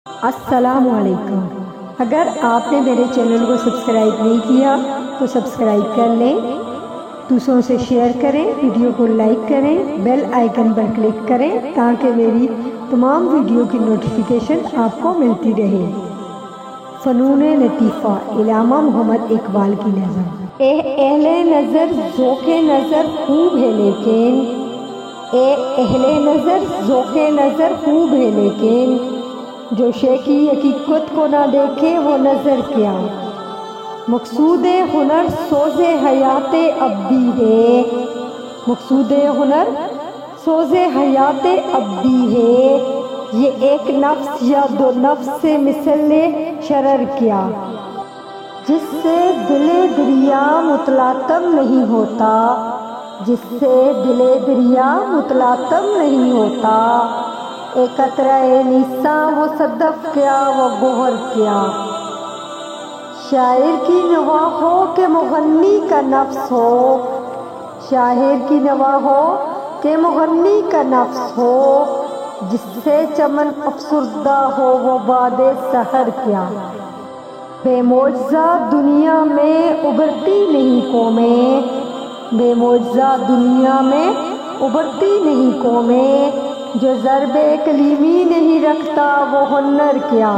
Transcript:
السلام علیکم۔ اگر آپ نے میرے چینل کو سبسکرائب نہیں کیا تو سبسکرائب کر لیں، دوسروں سے شیئر کریں، ویڈیو کو لائک کریں، بیل آئیکن پر کلک کریں تاکہ میری تمام ویڈیو کی نوٹیفیکیشن آپ کو ملتی رہے۔ فنون لطیفہ علامہ محمد اقبال کی نظر۔ اے اہل نظر ذوق نظر خوب ہے لیکن، اے اہل نظر ذوق نظر خوب ہے لیکن، جو شے کی حقیقت کو نہ دیکھے وہ نظر کیا۔ مقصود ہنر سوز حیات ابدی ہے، مقصود ہنر سوز حیات ابدی ہے، یہ ایک نفس یا دو نفس سے مثل شرر کیا۔ جس سے دل دریا متلاطم نہیں ہوتا، جس سے دل دریا متلاطم نہیں ہوتا، ایک قطرہ نیساں وہ صدف کیا وہ گوہر کیا۔ شاعر کی نوا ہو کہ مغنی کا نفس ہو، شاعر کی نوا ہو کہ مغنی کا نفس ہو، جس سے چمن افسردہ ہو وہ باد سحر کیا۔ بے معجزہ دنیا میں ابھرتی نہیں قومیں، بے معجزہ دنیا میں ابھرتی نہیں قومیں، جو ضرب کلیمی نہیں رکھتا وہ ہنر کیا۔